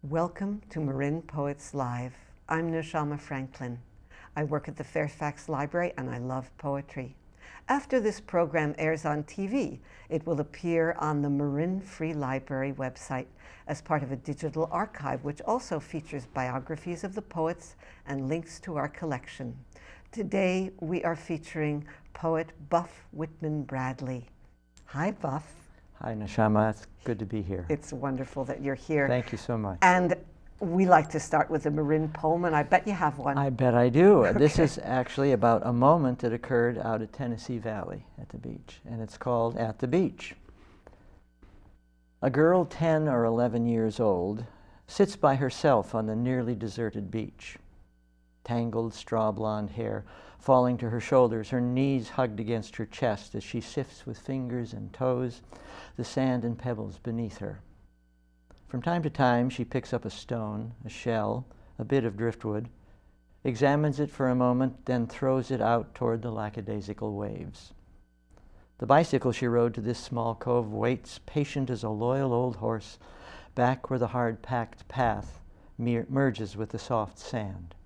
Welcome to Marin Poets Live. I'm Neshama Franklin. I work at the Fairfax Library and I love poetry. After this program airs on TV, it will appear on the Marin Free Library website as part of a digital archive, which also features biographies of the poets and links to our collection. Today, we are featuring poet Buff Whitman-Bradley. Hi, Buff. Hi, Neshama. It's good to be here. It's wonderful that you're here. Thank you so much. And we like to start with a Marin poem, and I bet you have one. I bet I do. Okay. This is actually about a moment that occurred out at Tennessee Valley at the beach, and it's called At the Beach. A girl 10 or 11 years old sits by herself on the nearly deserted beach. Tangled straw blonde hair falling to her shoulders, her knees hugged against her chest as she sifts with fingers and toes the sand and pebbles beneath her. From time to time, she picks up a stone, a shell, a bit of driftwood, examines it for a moment, then throws it out toward the lackadaisical waves. The bicycle she rode to this small cove waits, patient as a loyal old horse, back where the hard-packed path merges with the soft sand.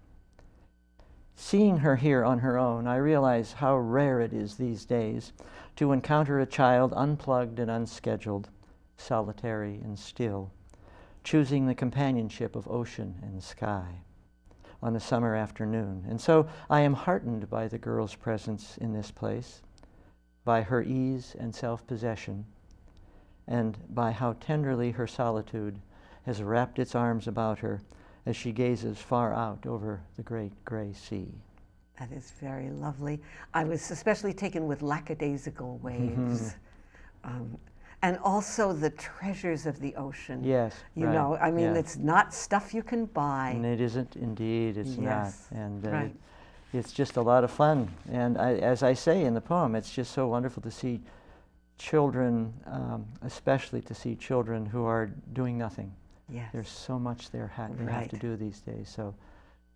Seeing her here on her own, I realize how rare it is these days to encounter a child unplugged and unscheduled, solitary and still, choosing the companionship of ocean and sky on a summer afternoon. And so I am heartened by the girl's presence in this place, by her ease and self-possession, and by how tenderly her solitude has wrapped its arms about her as she gazes far out over the great gray sea. That is very lovely. I was especially taken with lackadaisical waves. And also the treasures of the ocean. Yes, You right, know, I mean, yeah. it's not stuff you can buy. And it isn't, indeed, it's Yes, not. And right. it's just a lot of fun. And as I say in the poem, it's just so wonderful to see children, especially to see children who are doing nothing. Yes. There's so much they have to Right. do these days. So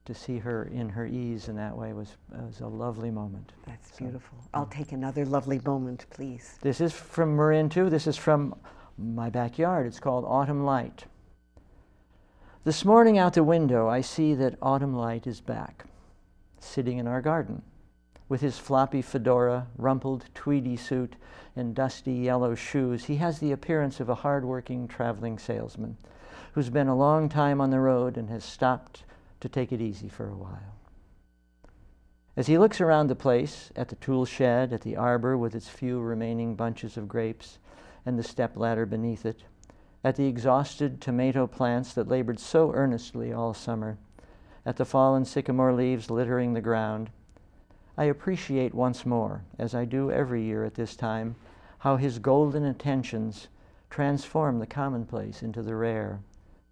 to see her in her ease in that way was a lovely moment. That's beautiful. I'll take another lovely moment, please. This is from Marin too. This is from my backyard. It's called Autumn Light. This morning out the window, I see that Autumn Light is back, sitting in our garden, with his floppy fedora, rumpled tweedy suit, and dusty yellow shoes. He has the appearance of a hard-working traveling salesman who's been a long time on the road and has stopped to take it easy for a while. As he looks around the place, at the tool shed, at the arbor with its few remaining bunches of grapes, and the stepladder beneath it, at the exhausted tomato plants that labored so earnestly all summer, at the fallen sycamore leaves littering the ground, I appreciate once more, as I do every year at this time, how his golden attentions transform the commonplace into the rare,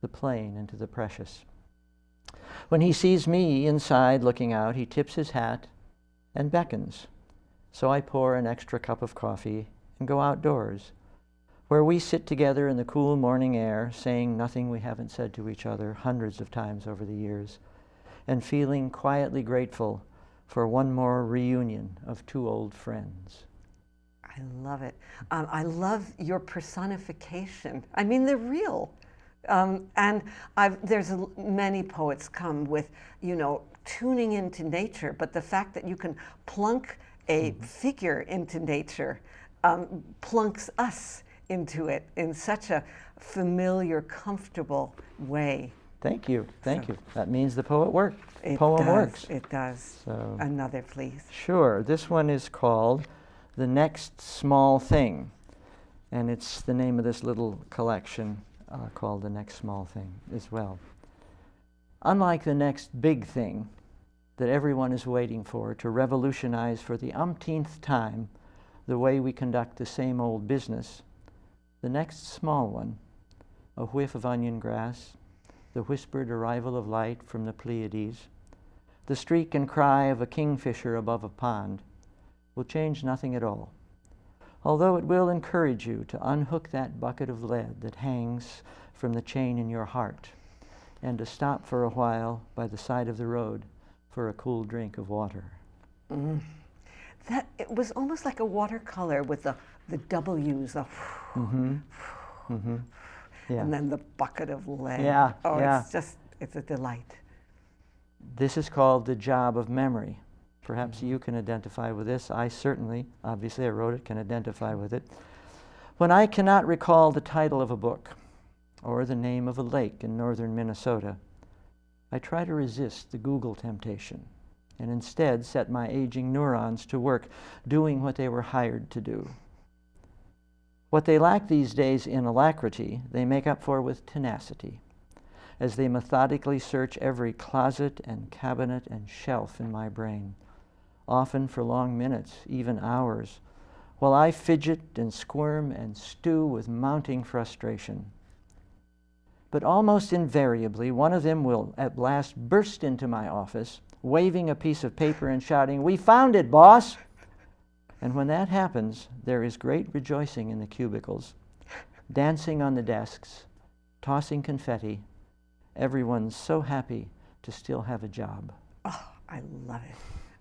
the plain into the precious. When he sees me inside looking out, he tips his hat and beckons. So I pour an extra cup of coffee and go outdoors, where we sit together in the cool morning air, saying nothing we haven't said to each other hundreds of times over the years, and feeling quietly grateful for one more reunion of two old friends. I love it. I love your personification. I mean, they're real. And there's many poets come with, you know, tuning into nature, but the fact that you can plunk a figure into nature plunks us into it in such a familiar, comfortable way. Thank you, thank you. That means the poem works. It Works. It does. So, Another, please. sure, this one is called The Next Small Thing, and it's the name of this little collection called The Next Small Thing as well. Unlike the next big thing that everyone is waiting for to revolutionize for the umpteenth time the way we conduct the same old business, the next small one, a whiff of onion grass, the whispered arrival of light from the Pleiades, the streak and cry of a kingfisher above a pond, will change nothing at all, although it will encourage you to unhook that bucket of lead that hangs from the chain in your heart, and to stop for a while by the side of the road for a cool drink of water. That it was almost like a watercolor with the W's, Yeah. And then the bucket of lead. Yeah, Oh, yeah. it's a delight. This is called the job of memory. Perhaps you can identify with this. I certainly, obviously I wrote it, can identify with it. When I cannot recall the title of a book or the name of a lake in northern Minnesota, I try to resist the Google temptation and instead set my aging neurons to work doing what they were hired to do. What they lack these days in alacrity, they make up for with tenacity, as they methodically search every closet and cabinet and shelf in my brain, often for long minutes, even hours, while I fidget and squirm and stew with mounting frustration. But almost invariably, one of them will at last burst into my office, waving a piece of paper and shouting, "We found it, boss!" And when that happens, there is great rejoicing in the cubicles, dancing on the desks, tossing confetti. Everyone's so happy to still have a job. Oh, I love it.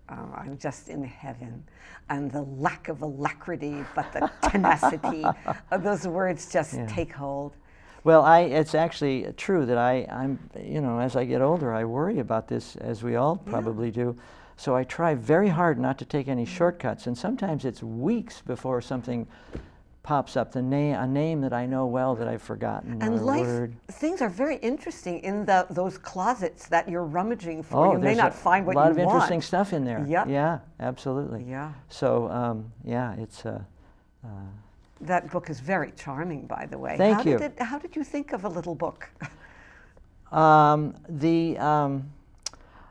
I'm just in heaven. And the lack of alacrity, but the tenacity of those words just take hold. Well, it's actually true that I'm, as I get older, I worry about this, as we all probably do. So I try very hard not to take any shortcuts. And sometimes it's weeks before something pops up, a name that I know well that I've forgotten, and or a word. Things are very interesting in those closets that you're rummaging for. You may not find what you want. want. A lot of interesting stuff in there. Yep. Yeah, absolutely. Yeah. So, it's... that book is very charming, by the way. Thank you. How did you think of a little book?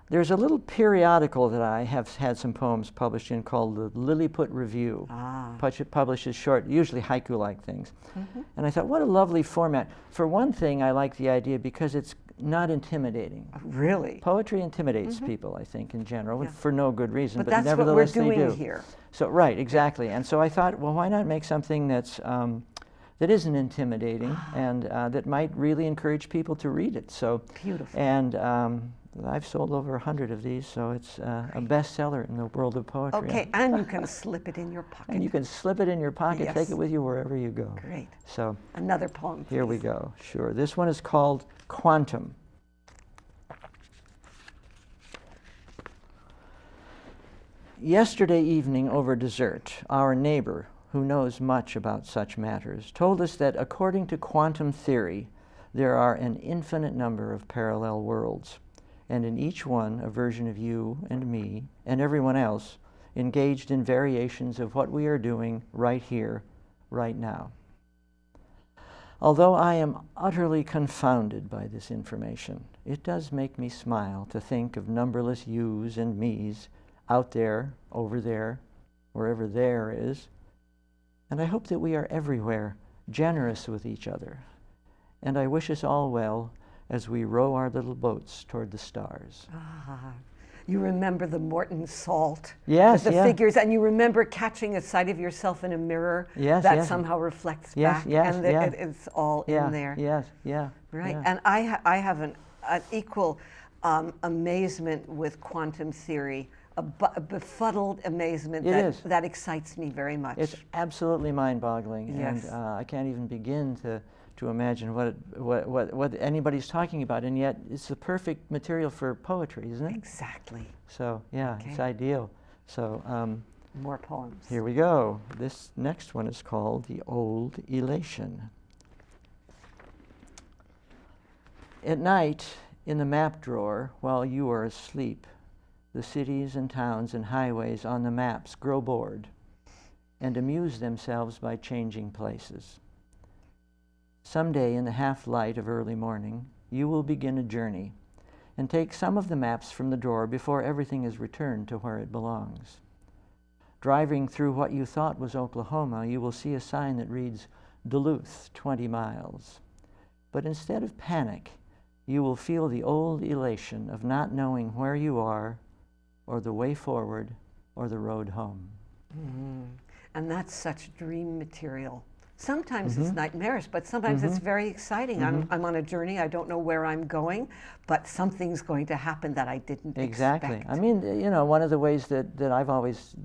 There's a little periodical that I have had some poems published in called the Lilliput Review. It publishes short, usually haiku-like things. And I thought, what a lovely format. For one thing, I like the idea because it's not intimidating. Really? Poetry intimidates people, I think, in general, for no good reason. But that's nevertheless, what we're doing they do. here. So, right, exactly. And so I thought, well, why not make something that's that isn't intimidating and that might really encourage people to read it. So beautiful. And I've sold over 100 of these, so it's a bestseller in the world of poetry. Okay, and you can slip it in your pocket. And you can slip it in your pocket, Yes. take it with you wherever you go. Great. So another poem, please. Here we go. Sure. This one is called Quantum. Yesterday evening over dessert, our neighbor, who knows much about such matters, told us that according to quantum theory, there are an infinite number of parallel worlds, and in each one a version of you and me and everyone else engaged in variations of what we are doing right here, right now. Although I am utterly confounded by this information, it does make me smile to think of numberless yous and me's out there, over there, wherever there is. And I hope that we are everywhere generous with each other. And I wish us all well as we row our little boats toward the stars. You remember the Morton salt, yes, the figures, and you remember catching a sight of yourself in a mirror that somehow reflects back, and it's all in there. Right, and I have an equal amazement with quantum theory, a befuddled amazement that excites me very much. It's absolutely mind-boggling, yes. And I can't even begin to imagine what anybody's talking about, and yet it's the perfect material for poetry, isn't it? Exactly. So it's ideal. So more poems. Here we go. This next one is called The Old Elation. At night, in the map drawer, while you are asleep, the cities and towns and highways on the maps grow bored and amuse themselves by changing places. Someday, in the half-light of early morning, you will begin a journey and take some of the maps from the drawer before everything is returned to where it belongs. Driving through what you thought was Oklahoma, you will see a sign that reads, Duluth, 20 miles. But instead of panic, you will feel the old elation of not knowing where you are, or the way forward, or the road home. And that's such dream material. Sometimes it's nightmarish, but sometimes it's very exciting. I'm on a journey, I don't know where I'm going, but something's going to happen that I didn't expect. I mean, one of the ways that I've always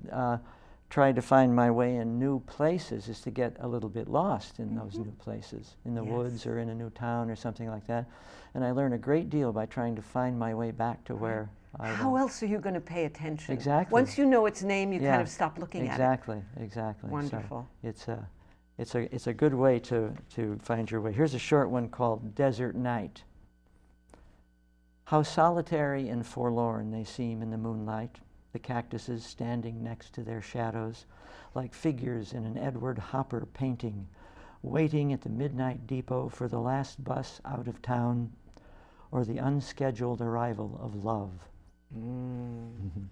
tried to find my way in new places is to get a little bit lost in those new places, in the woods or in a new town or something like that. And I learn a great deal by trying to find my way back to where I was. How else are you going to pay attention? Exactly. Once you know its name, you kind of stop looking at it. Exactly. Wonderful. So it's a good way to find your way. Here's a short one called Desert Night. How solitary and forlorn they seem in the moonlight, the cactuses standing next to their shadows, like figures in an Edward Hopper painting, waiting at the midnight depot for the last bus out of town, or the unscheduled arrival of love.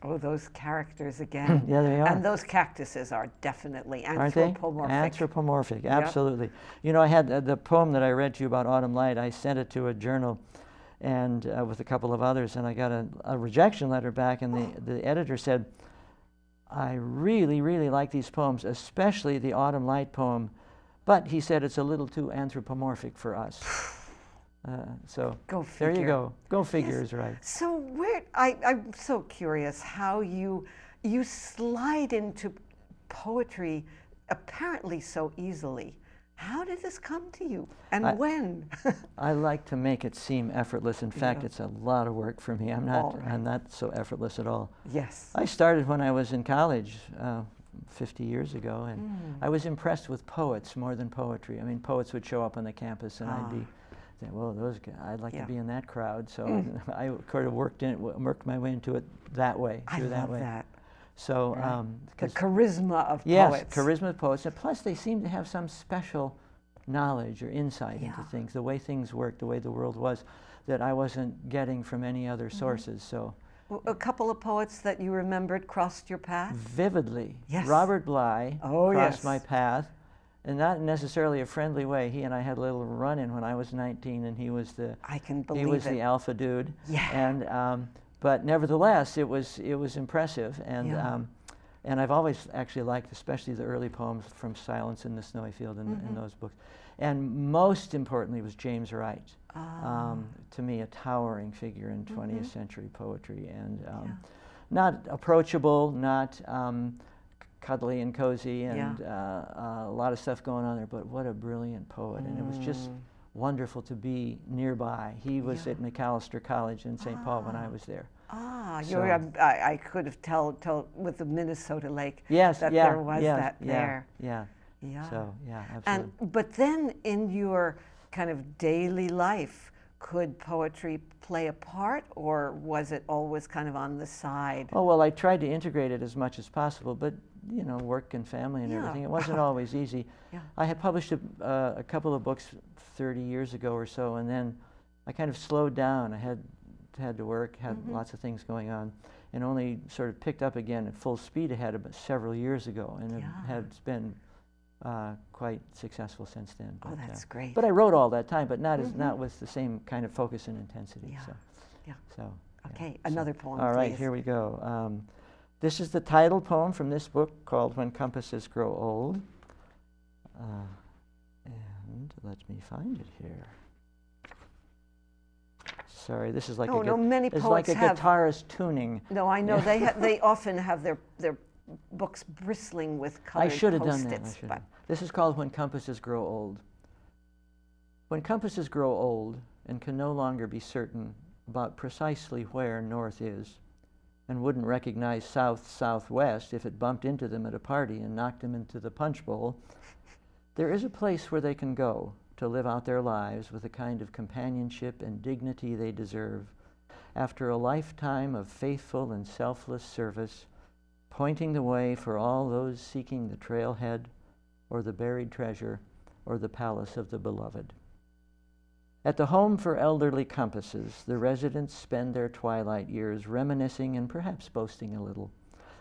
Oh, those characters again. Yeah, they are. And those cactuses are definitely anthropomorphic. Aren't they? Anthropomorphic, absolutely. You know, I had the poem that I read to you about Autumn Light, I sent it to a journal and with a couple of others, and I got a rejection letter back, and the editor said, I really, really like these poems, especially the Autumn Light poem, but he said it's a little too anthropomorphic for us. So go figure. There you go. Go figure is right. So I'm so curious how you slide into poetry apparently so easily. How did this come to you, and when? I like to make it seem effortless. In fact, it's a lot of work for me. I'm not so effortless at all. Yes. I started when I was in college 50 years ago, and I was impressed with poets more than poetry. I mean, poets would show up on the campus, and I'd be, well, those guys, I'd like to be in that crowd. So I kind of worked my way into it that way. I love that. So the charisma of poets. Yes, charisma of poets. And plus, they seem to have some special knowledge or insight into things, the way things work, the way the world was, that I wasn't getting from any other sources. So, a couple of poets that you remembered crossed your path? Vividly. Yes. Robert Bly crossed my path, and not necessarily a friendly way. He and I had a little run-in when I was 19, and he was the the alpha dude. Yeah. And but nevertheless, it was impressive, and I've always actually liked, especially the early poems from Silence in the Snowy Field and those books. And most importantly was James Wright, to me a towering figure in 20th century poetry, and not approachable, not cuddly and cozy, and a lot of stuff going on there, but what a brilliant poet, and it was just wonderful to be nearby. He was at Macalester College in St. Paul when I was there. I could have told with the Minnesota Lake that there was that there. Yeah. So, absolutely. But then in your kind of daily life, could poetry play a part, or was it always kind of on the side? Oh, well, I tried to integrate it as much as possible, but, you know, work and family and everything, it wasn't always easy. I had published a couple of books 30 years ago or so, and then I kind of slowed down. I had to work, had lots of things going on, and only sort of picked up again at full speed ahead about several years ago, and it has been quite successful since then. But, that's great. But I wrote all that time, but not with the same kind of focus and intensity. Okay, another poem, all right, please. here we go. This is the title poem from this book called When Compasses Grow Old. And let me find it here. Sorry, this is like many it's poets like a guitarist tuning. No, I know they often have their books bristling with colored I should have done Post-its, that. This is called When Compasses Grow Old. When compasses grow old and can no longer be certain about precisely where north is, and wouldn't recognize south-southwest if it bumped into them at a party and knocked them into the punch bowl, there is a place where they can go to live out their lives with the kind of companionship and dignity they deserve after a lifetime of faithful and selfless service, pointing the way for all those seeking the trailhead or the buried treasure or the palace of the beloved. At the home for elderly compasses, the residents spend their twilight years reminiscing and perhaps boasting a little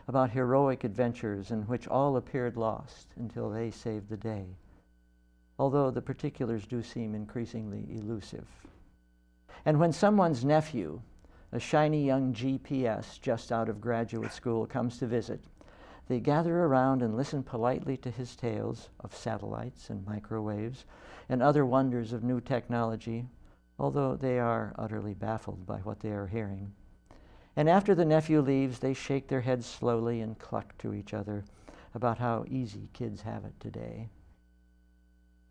about heroic adventures in which all appeared lost until they saved the day, although the particulars do seem increasingly elusive. And when someone's nephew, a shiny young GPS just out of graduate school, comes to visit, they gather around and listen politely to his tales of satellites and microwaves and other wonders of new technology, although they are utterly baffled by what they are hearing. And after the nephew leaves, they shake their heads slowly and cluck to each other, about how easy kids have it today.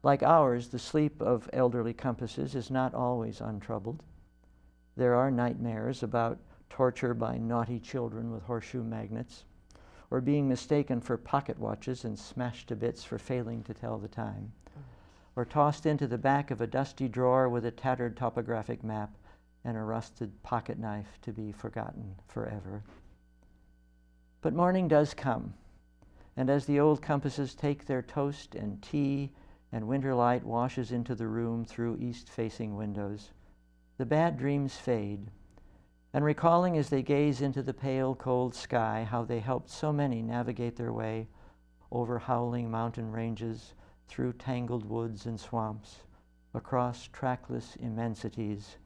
Like ours, the sleep of elderly compasses is not always untroubled. There are nightmares about torture by naughty children with horseshoe magnets, or being mistaken for pocket watches and smashed to bits for failing to tell the time, or tossed into the back of a dusty drawer with a tattered topographic map and a rusted pocket knife to be forgotten forever. But morning does come, and as the old compasses take their toast and tea and winter light washes into the room through east-facing windows, the bad dreams fade, and recalling as they gaze into the pale, cold sky how they helped so many navigate their way over howling mountain ranges, through tangled woods and swamps, across trackless immensities,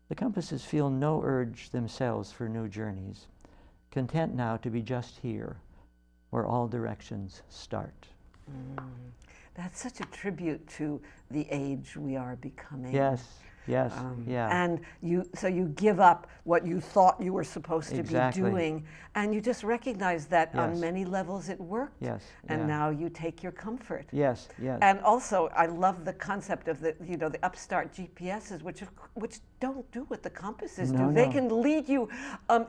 the compasses feel no urge themselves for new journeys, content now to be just here, where all directions start. That's such a tribute to the age we are becoming. Yes, yeah. And so you give up what you thought you were supposed to Exactly. be doing, and you just recognize that on Yes. many levels it worked. Yes, And yeah. now you take your comfort. Yes, yes. And also, I love the concept of the upstart GPSs, which don't do what the compasses No, do. They no. can lead you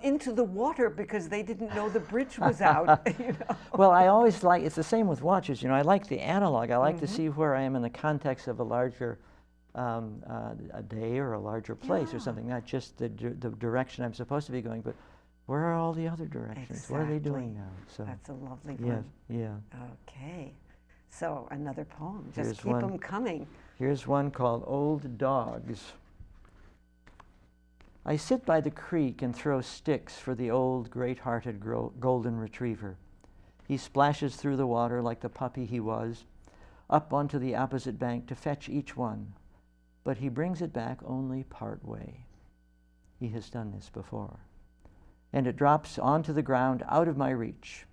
into the water because they didn't know the bridge was out. Well, I always like, it's the same with watches, I like the analog. I like to see where I am in the context of a larger a day or a larger place or something, not just the direction I'm supposed to be going, but where are all the other directions? What are they doing now? So That's a lovely yes, one. yeah. Okay. So another poem. Just Here's keep one. them coming. Here's one called Old Dogs. I sit by the creek and throw sticks for the old, great-hearted golden retriever. He splashes through the water like the puppy he was, up onto the opposite bank to fetch each one, but he brings it back only part way. He has done this before. And it drops onto the ground out of my reach.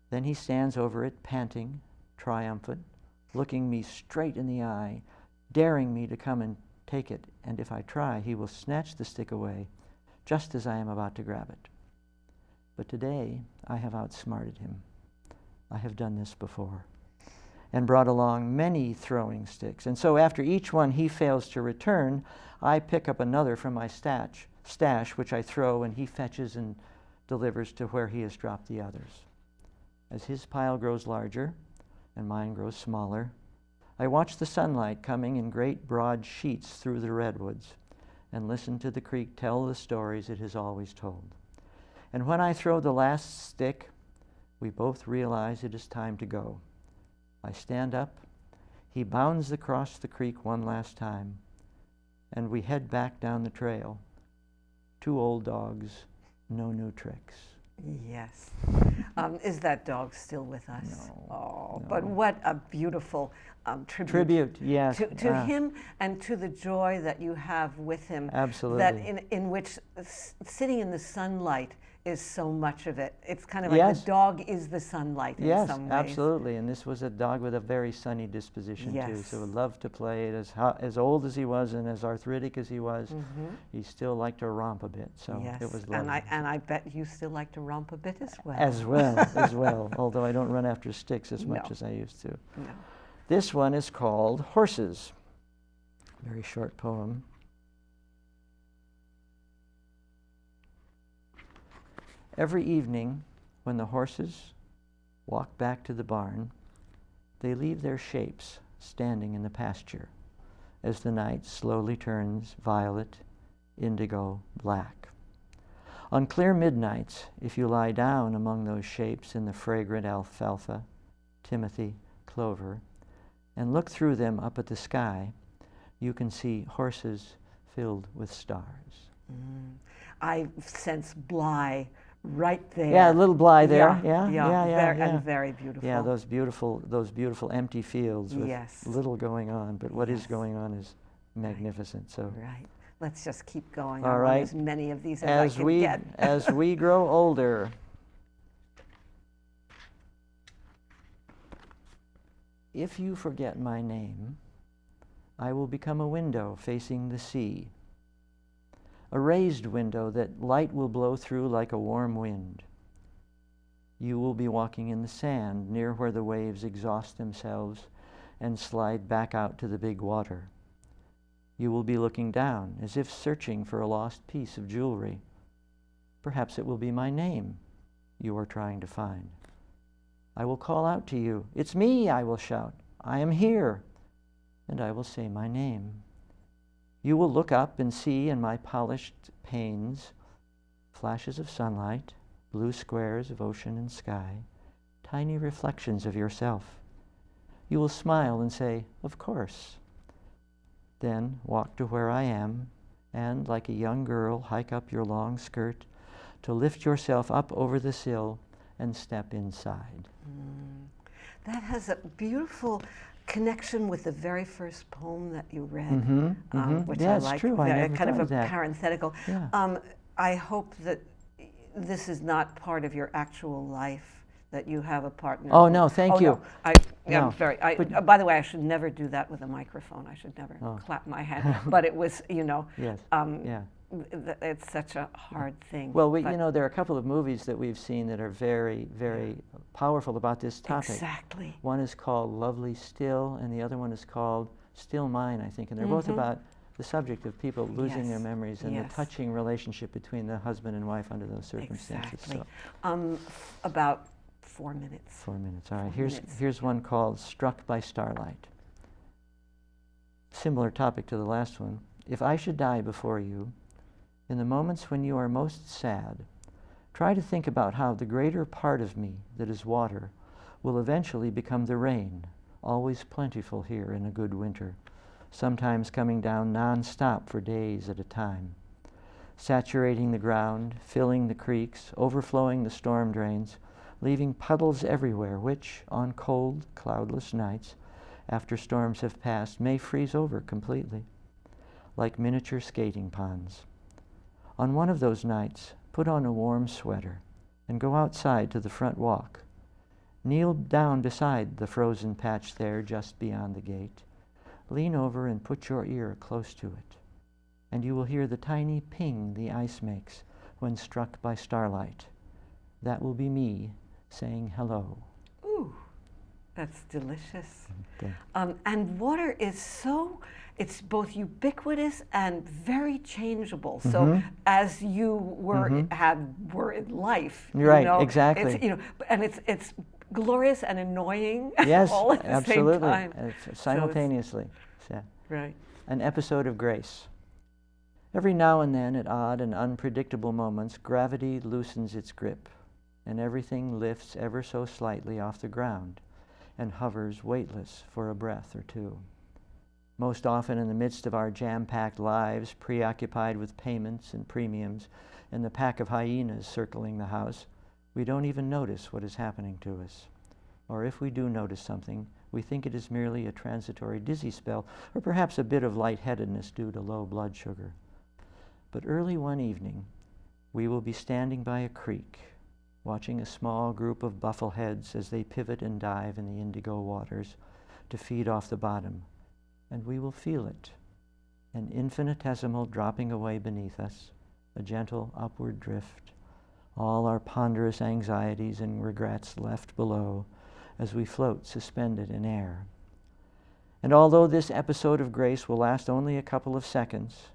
Then he stands over it, panting, triumphant, looking me straight in the eye, daring me to come and take it, and if I try, he will snatch the stick away, just as I am about to grab it. But today, I have outsmarted him. I have done this before, and brought along many throwing sticks. And so after each one he fails to return, I pick up another from my stash, which I throw, and he fetches and delivers to where he has dropped the others. As his pile grows larger, and mine grows smaller, I watch the sunlight coming in great broad sheets through the redwoods, and listen to the creek tell the stories it has always told. And when I throw the last stick, we both realize it is time to go. I stand up, he bounds across the creek one last time, and we head back down the trail. Two old dogs, no new tricks. Yes. Is that dog still with us? No. Oh, No. but what a beautiful Tribute, yes. to him and to the joy that you have with him. Absolutely. That in which sitting in the sunlight is so much of it. It's kind of like Yes. the dog is the sunlight in Yes, some ways. absolutely. And this was a dog with a very sunny disposition too. Yes. So loved to play it. As old as he was and as arthritic as he was, he still liked to romp a bit. So Yes. it was lovely. And I bet you still like to romp a bit as well. As well. Although I don't run after sticks as much No. as I used to. No. This one is called Horses. Very short poem. Every evening, when the horses walk back to the barn, they leave their shapes standing in the pasture as the night slowly turns violet, indigo, black. On clear midnights, if you lie down among those shapes in the fragrant alfalfa, timothy, clover, and look through them up at the sky, you can see horses filled with stars. I sense Bly right there. Yeah, a little Bly there. Yeah, Yeah. and very beautiful. Yeah, those beautiful empty fields with Yes. little going on, but what is Yes. going on is magnificent. So Right. Let's just keep going. All I want right. as many of these as I can get. as we grow older, if you forget my name, I will become a window facing the sea, a raised window that light will blow through like a warm wind. You will be walking in the sand near where the waves exhaust themselves and slide back out to the big water. You will be looking down as if searching for a lost piece of jewelry. Perhaps it will be my name you are trying to find. I will call out to you. It's me, I will shout. I am here. And I will say my name. You will look up and see in my polished panes flashes of sunlight, blue squares of ocean and sky, tiny reflections of yourself. You will smile and say, of course. Then walk to where I am and, like a young girl, hike up your long skirt to lift yourself up over the sill and step inside. That has a beautiful connection with the very first poem that you read, which yeah, I it's like. true. I never kind thought of a that. parenthetical. Yeah. I hope that this is not part of your actual life, that you have a partner. Oh, no, thank you. No. By the way, I should never do that with a microphone. I should never clap my hand. But it was, Yes. It's such a hard thing. Well, there are a couple of movies that we've seen that are very, very powerful about this topic. Exactly. One is called Lovely Still, and the other one is called Still Mine, I think. And they're both about the subject of people losing their memories and the touching relationship between the husband and wife under those circumstances. Exactly. So. About 4 minutes. 4 minutes. All right. Here's one called Struck by Starlight. Similar topic to the last one. If I should die before you, in the moments when you are most sad, try to think about how the greater part of me, that is water, will eventually become the rain, always plentiful here in a good winter, sometimes coming down non-stop for days at a time, saturating the ground, filling the creeks, overflowing the storm drains, leaving puddles everywhere which, on cold, cloudless nights, after storms have passed, may freeze over completely, like miniature skating ponds. On one of those nights, put on a warm sweater and go outside to the front walk. Kneel down beside the frozen patch there just beyond the gate. Lean over and put your ear close to it, and you will hear the tiny ping the ice makes when struck by starlight. That will be me saying hello. Ooh, that's delicious. Okay. And water is it's both ubiquitous and very changeable. So as you were in life, right? Exactly. It's glorious and annoying. Yes, all at the absolutely, same time. Simultaneously. So right. An episode of grace. Every now and then, at odd and unpredictable moments, gravity loosens its grip, and everything lifts ever so slightly off the ground and hovers weightless for a breath or two. Most often in the midst of our jam-packed lives, preoccupied with payments and premiums and the pack of hyenas circling the house, we don't even notice what is happening to us. Or if we do notice something, we think it is merely a transitory dizzy spell, or perhaps a bit of lightheadedness due to low blood sugar. But early one evening, we will be standing by a creek, watching a small group of buffleheads as they pivot and dive in the indigo waters to feed off the bottom, and we will feel it, an infinitesimal dropping away beneath us, a gentle upward drift, all our ponderous anxieties and regrets left below as we float suspended in air. And although this episode of grace will last only a couple of seconds,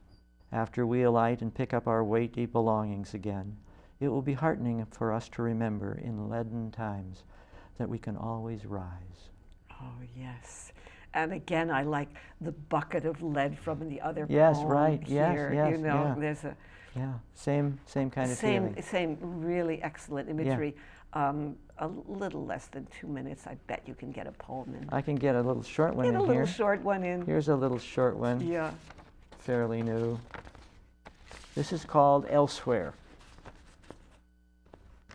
after we alight and pick up our weighty belongings again, it will be heartening for us to remember in leaden times that we can always rise. Oh, yes. And again, I like the bucket of lead from the other yes, poem right. here. Yes, There's a same kind of feeling. Same really excellent imagery. A little less than 2 minutes. I bet you can get a poem in. I can get a little short one in here. Get a little short one in. Here's a little short one. Yeah. Fairly new. This is called Elsewhere.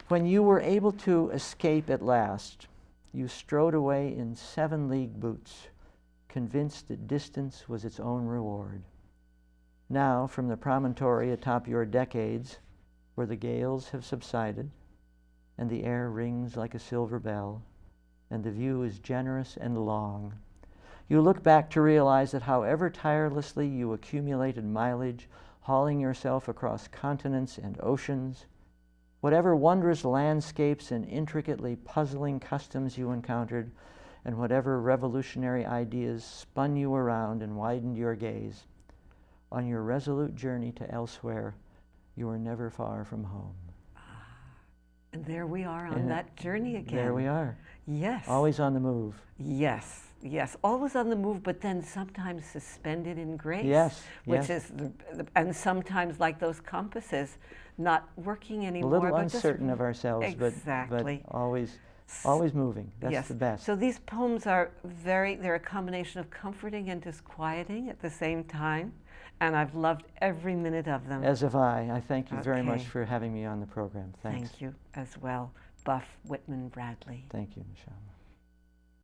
When you were able to escape at last, you strode away in 7-league boots, convinced that distance was its own reward. Now, from the promontory atop your decades, where the gales have subsided, and the air rings like a silver bell, and the view is generous and long, you look back to realize that however tirelessly you accumulated mileage, hauling yourself across continents and oceans, Whatever wondrous landscapes and intricately puzzling customs you encountered, and whatever revolutionary ideas spun you around and widened your gaze, on your resolute journey to elsewhere, you are never far from home. And there we are on that journey again. There we are. Yes. Always on the move. Yes, yes. Always on the move, but then sometimes suspended in grace. Yes. Which is, and sometimes like those compasses, not working anymore. A little uncertain of ourselves, exactly. but always moving. That's the best. So these poems are they're a combination of comforting and disquieting at the same time. And I've loved every minute of them. As have I. I thank you very much for having me on the program. Thanks. Thank you as well. Buff Whitman-Bradley. Thank you, Neshama.